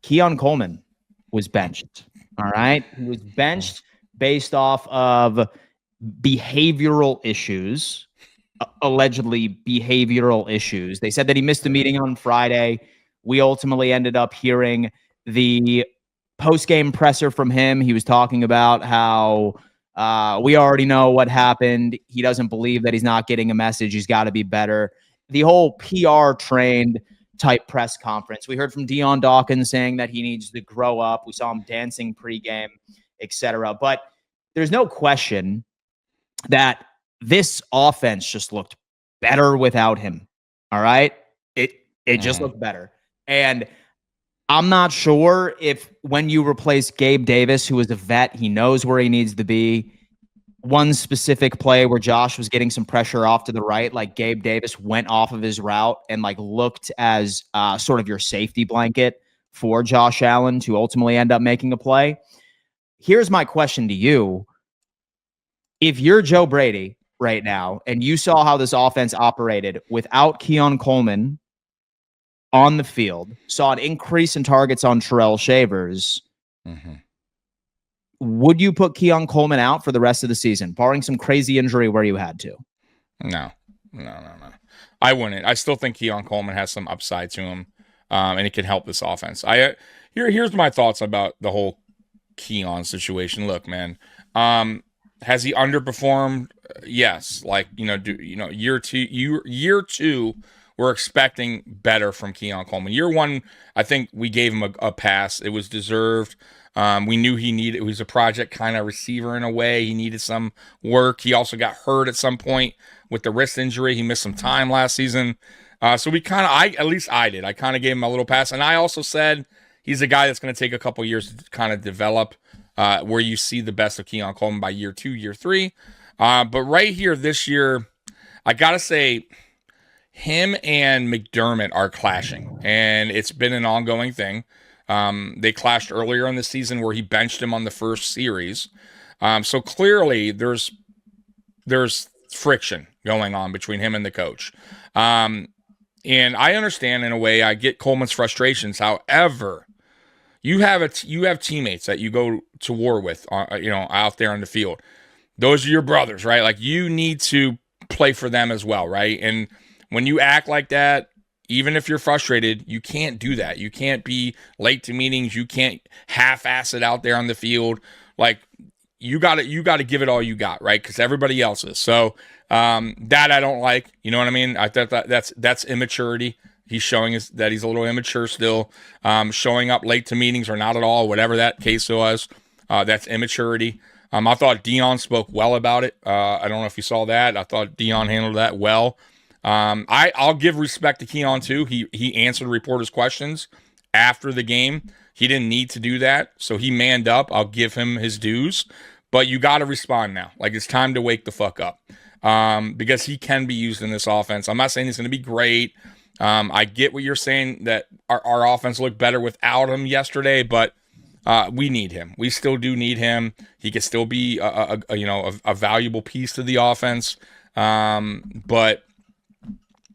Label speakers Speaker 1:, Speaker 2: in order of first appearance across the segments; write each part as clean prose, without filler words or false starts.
Speaker 1: Keon Coleman was benched. All right. He was benched based off of behavioral issues, allegedly behavioral issues. They said that he missed a meeting on Friday. We ultimately ended up hearing the post-game presser from him. He was talking about how we already know what happened. He doesn't believe that he's not getting a message. He's got to be better. The whole PR trained type press conference. We heard from Dion Dawkins saying that he needs to grow up. We saw him dancing pregame, etc. But there's no question that this offense just looked better without him. All right. It just looked better. And I'm not sure if when you replace Gabe Davis, who is a vet, he knows where he needs to be. One specific play where Josh was getting some pressure off to the right, like Gabe Davis went off of his route and like looked as sort of your safety blanket for Josh Allen to ultimately end up making a play. Here's my question to you. If you're Joe Brady right now and you saw how this offense operated without Keon Coleman on the field, saw an increase in targets on Terrell Shavers, would you put Keon Coleman out for the rest of the season, barring some crazy injury where you had to?
Speaker 2: No. I wouldn't. I still think Keon Coleman has some upside to him, and it can help this offense. Here's my thoughts about the whole Keon situation. Look, man, has he underperformed? Yes. Like, year two, we're expecting better from Keon Coleman. Year one, I think we gave him a pass. It was deserved. We knew it was a project kind of receiver in a way. He needed some work. He also got hurt at some point with the wrist injury. He missed some time last season. So at least I did. I kind of gave him a little pass. And I also said he's a guy that's going to take a couple years to kind of develop, where you see the best of Keon Coleman by year 2, year 3. But right here this year, I got to say, him and McDermott are clashing, and it's been an ongoing thing. They clashed earlier in the season where he benched him on the first series. So clearly there's friction going on between him and the coach. And I understand in a way, I get Coleman's frustrations. However, you have teammates that you go to war with, out there on the field. Those are your brothers, right? Like, you need to play for them as well, right? And when you act like that, even if you're frustrated, you can't do that. You can't be late to meetings. You can't half-ass it out there on the field. Like, you got to give it all you got, right? Because everybody else is. So that I don't like. You know what I mean? I thought that's immaturity. He's showing us that he's a little immature still. Showing up late to meetings or not at all, whatever that case was, that's immaturity. I thought Dion spoke well about it. I don't know if you saw that. I thought Dion handled that well. I'll give respect to Keon too. He answered reporters' questions after the game. He didn't need to do that, so he manned up. I'll give him his dues. But you got to respond now. Like, it's time to wake the fuck up, because he can be used in this offense. I'm not saying he's going to be great. I get what you're saying, that our offense looked better without him yesterday, but we need him. We still do need him. He could still be a valuable piece to the offense. But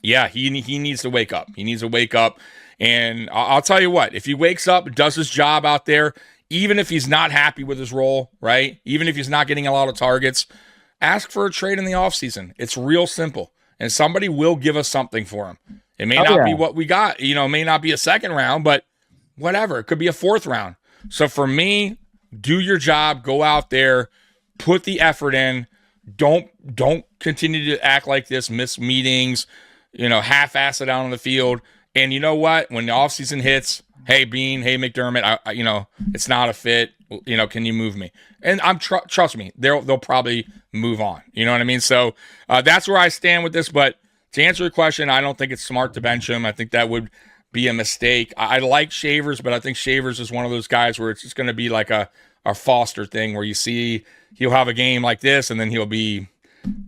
Speaker 2: yeah, he needs to wake up. He needs to wake up. And I'll tell you what, if he wakes up, does his job out there, even if he's not happy with his role, right? Even if he's not getting a lot of targets, ask for a trade in the offseason. It's real simple. And somebody will give us something for him. It may not be what we got. It may not be a second round, but whatever. It could be a fourth round. So for me, do your job. Go out there. Put the effort in. Don't continue to act like this. Miss meetings. Half-ass it out on the field. And you know what? When the offseason hits, hey, Bean, hey, McDermott, it's not a fit. Can you move me? And trust me, they'll probably move on. You know what I mean? So that's where I stand with this. But to answer your question, I don't think it's smart to bench him. I think that would be a mistake. I like Shavers, but I think Shavers is one of those guys where it's just going to be like a Foster thing where you see he'll have a game like this and then he'll be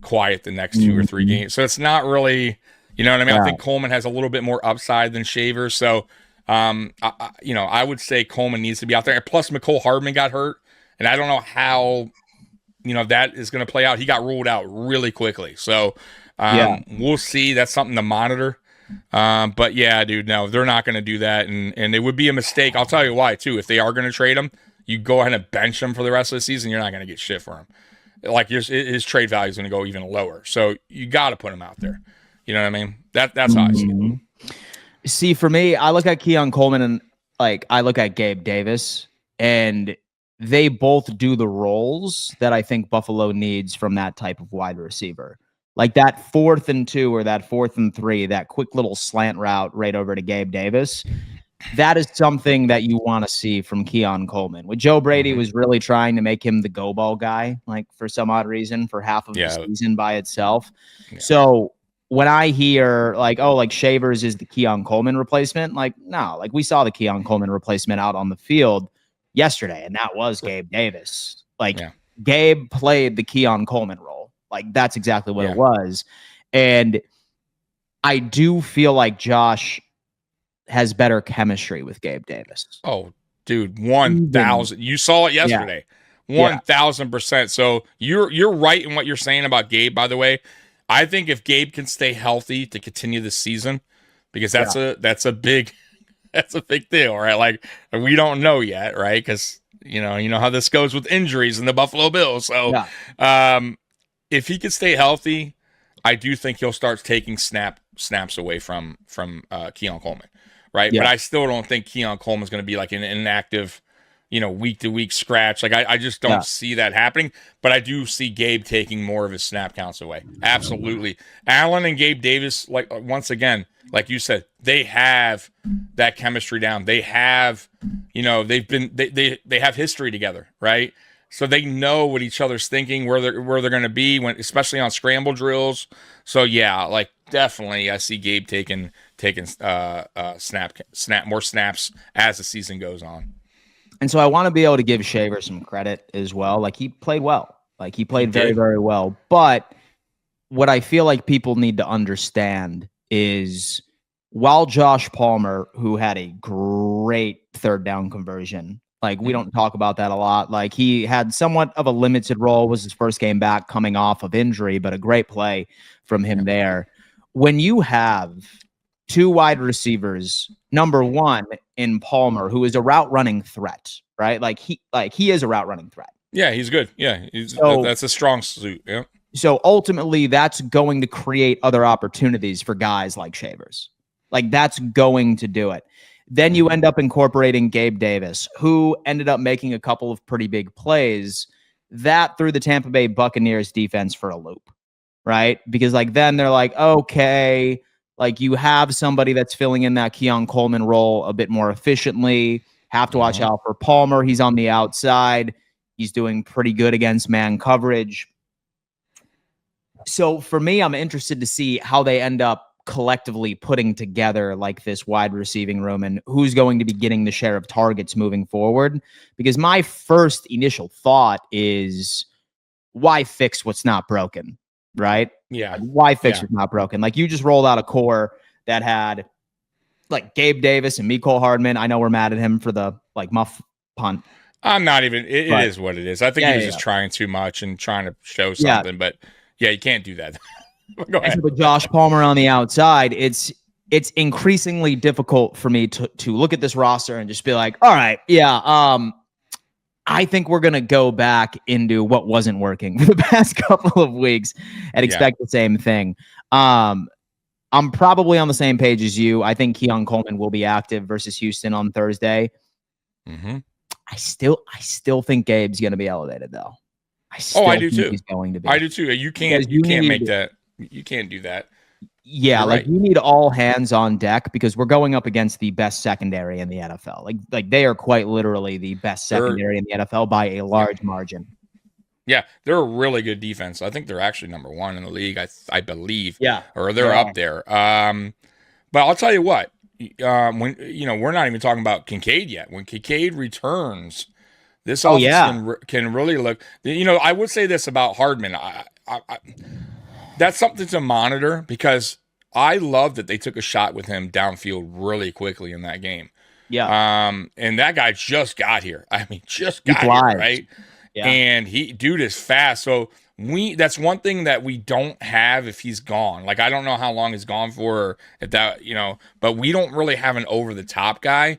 Speaker 2: quiet the next 2 or 3 games. So it's not really... You know what I mean? Yeah. I think Coleman has a little bit more upside than Shavers. So, I would say Coleman needs to be out there. And plus, Mecole Hardman got hurt. And I don't know how, that is going to play out. He got ruled out really quickly. So, we'll see. That's something to monitor. But yeah, dude, no, they're not going to do that, and it would be a mistake. I'll tell you why too. If they are going to trade him, you go ahead and bench him for the rest of the season. You're not going to get shit for him. Like his trade value is going to go even lower. So you got to put him out there. You know what I mean? That's how I see it.
Speaker 1: See, for me, I look at Keon Coleman and I look at Gabe Davis, and they both do the roles that I think Buffalo needs from that type of wide receiver. Like that 4th and 2 or that 4th and 3, that quick little slant route right over to Gabe Davis. That is something that you want to see from Keon Coleman. With Joe Brady was really trying to make him the go ball guy, like for some odd reason, for half of the season by itself. Yeah. So when I hear Shavers is the Keon Coleman replacement, no, we saw the Keon Coleman replacement out on the field yesterday, and that was Gabe Davis. Gabe played the Keon Coleman role. That's exactly what it was. And I do feel like Josh has better chemistry with Gabe Davis.
Speaker 2: Oh, dude, 1,000. You saw it yesterday. 1,000%. So you're right in what you're saying about Gabe, by the way. I think if Gabe can stay healthy to continue the season, because that's a big deal, right? We don't know yet, right? Because you know how this goes with injuries in the Buffalo Bills. So if he can stay healthy, I do think he'll start taking snaps away from Keon Coleman, right? Yeah. But I still don't think Keon Coleman's going to be like an inactive, week-to-week scratch. I just don't see that happening. But I do see Gabe taking more of his snap counts away. Absolutely. Allen and Gabe Davis, once again, like you said, they have that chemistry down. They have, they have history together, right? So they know what each other's thinking, where they're going to be especially on scramble drills. So yeah, definitely I see Gabe taking more snaps as the season goes on.
Speaker 1: And so I want to be able to give Shaver some credit as well. He played well. He played very, very well. But what I feel like people need to understand is while Josh Palmer, who had a great 3rd down conversion, we don't talk about that a lot. He had somewhat of a limited role, was his first game back coming off of injury, but a great play from him there. When you have 2 wide receivers, number 1 in Palmer, who is a route running threat, right? He is a route running threat.
Speaker 2: Yeah, he's good. Yeah, that's a strong suit. Yeah.
Speaker 1: So ultimately, that's going to create other opportunities for guys like Shavers. That's going to do it. Then you end up incorporating Gabe Davis, who ended up making a couple of pretty big plays that threw the Tampa Bay Buccaneers defense for a loop, right? Because then they're okay, you have somebody that's filling in that Keon Coleman role a bit more efficiently. Have to watch out for Palmer. He's on the outside. He's doing pretty good against man coverage. So for me, I'm interested to see how they end up collectively putting together this wide receiving room and who's going to be getting the share of targets moving forward. Because my first initial thought is, why fix what's not broken, right?
Speaker 2: Yeah.
Speaker 1: Why fix what's not broken? You just rolled out a core that had Gabe Davis and Mecole Hardman. I know we're mad at him for the muff punt.
Speaker 2: I'm not even. It is what it is. I think he was just trying too much and trying to show something. But yeah, you can't do that. Go ahead.
Speaker 1: With Josh Palmer on the outside, it's increasingly difficult for me to look at this roster and just be all right, I think we're going to go back into what wasn't working for the past couple of weeks and expect the same thing. I'm probably on the same page as you. I think Keon Coleman will be active versus Houston on Thursday.
Speaker 2: Mm-hmm.
Speaker 1: I still think Gabe's going to be elevated, though.
Speaker 2: I do too.
Speaker 1: He's going to be.
Speaker 2: I do too. You can't make that. You can't do that.
Speaker 1: Yeah, right. You need all hands on deck because we're going up against the best secondary in the NFL. They are quite literally the best secondary in the NFL by a large margin.
Speaker 2: Yeah, they're a really good defense. I think they're actually number 1 in the league. I believe.
Speaker 1: Yeah,
Speaker 2: or they're up there. But I'll tell you what. When we're not even talking about Kincaid yet. When Kincaid returns, this offense can really look. I would say this about Hardman. That's something to monitor because I love that they took a shot with him downfield really quickly in that game.
Speaker 1: Yeah.
Speaker 2: And that guy just got here. I mean, just got here, right? Yeah. And dude is fast. So That's one thing that we don't have if he's gone. Like, I don't know how long he's gone for, or if that, but we don't really have an over the top guy.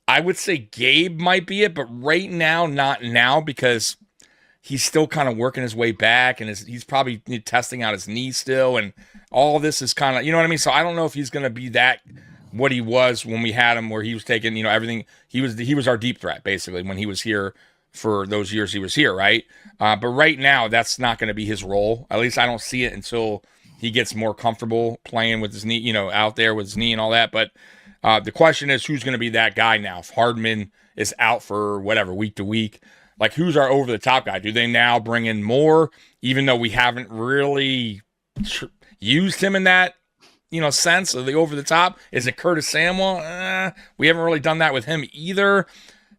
Speaker 2: I would say Gabe might be it, but right now, not now, because he's still kind of working his way back, and he's probably testing out his knee still, and all this is kind of, you know what I mean? So I don't know if he's going to be that what he was when we had him, where he was taking, everything. He was our deep threat basically when he was here for those years he was here, right? But right now, that's not going to be his role. At least I don't see it until he gets more comfortable playing with his knee, out there with his knee and all that. But the question is, who's going to be that guy now? If Hardman is out for whatever, week to week, like, who's our over-the-top guy? Do they now bring in more, even though we haven't really used him in that, sense of the over-the-top? Is it Curtis Samuel? We haven't really done that with him either.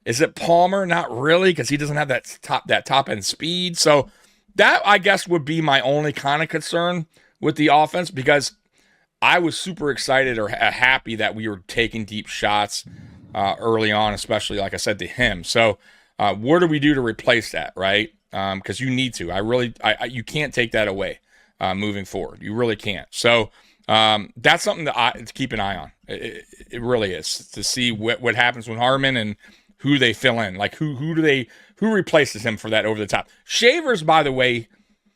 Speaker 2: Is it Palmer? Not really, because he doesn't have that top-end speed. So that, I guess, would be my only kind of concern with the offense, because I was super excited or happy that we were taking deep shots early on, especially, like I said, to him. So what do we do to replace that, right? Because you need to. You can't take that away moving forward. You really can't. So that's something to keep an eye on. It really is, to see what happens with Harmon and who they fill in. Like, who replaces him for that over the top. Shavers, by the way,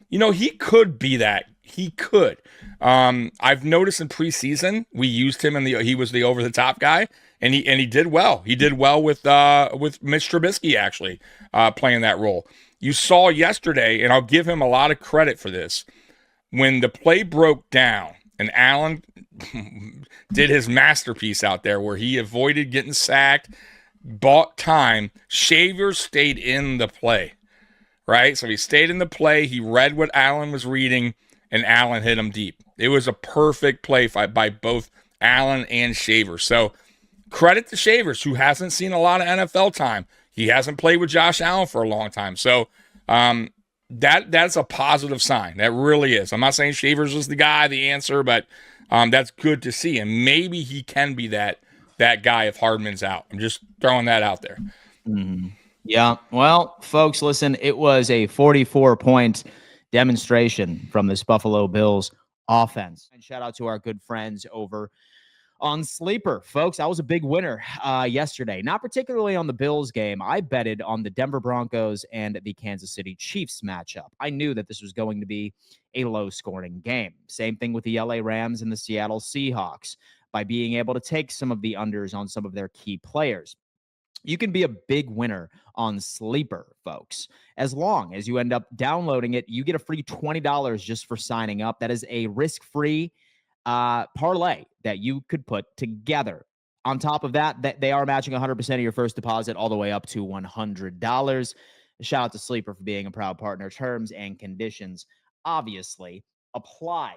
Speaker 2: he could be that. He could. I've noticed in preseason we used him he was the over the top guy, and he did well. He did well with Mitch Trubisky actually playing that role. You saw yesterday, and I'll give him a lot of credit for this, when the play broke down and Allen did his masterpiece out there where he avoided getting sacked, bought time. Shavers stayed in the play, right? So he stayed in the play. He read what Allen was reading, and Allen hit him deep. It was a perfect play by both Allen and Shavers. So credit to Shavers, who hasn't seen a lot of NFL time. He hasn't played with Josh Allen for a long time. So that's a positive sign. That really is. I'm not saying Shavers is the guy, the answer, but that's good to see. And maybe he can be that guy if Hardman's out. I'm just throwing that out there.
Speaker 1: Mm-hmm. Yeah. Well, folks, listen, it was a 44-point demonstration from this Buffalo Bills offense. And shout out to our good friends over on Sleeper. Folks, I was a big winner yesterday. Not particularly on the Bills game. I betted on the Denver Broncos and the Kansas City Chiefs matchup. I knew that this was going to be a low-scoring game. Same thing with the LA Rams and the Seattle Seahawks, by being able to take some of the unders on some of their key players. You can be a big winner on Sleeper, folks. As long as you end up downloading it, you get a free $20 just for signing up. That is a risk-free parlay that you could put together. On top of that, they are matching 100% of your first deposit all the way up to $100. Shout out to Sleeper for being a proud partner. Terms and conditions obviously apply.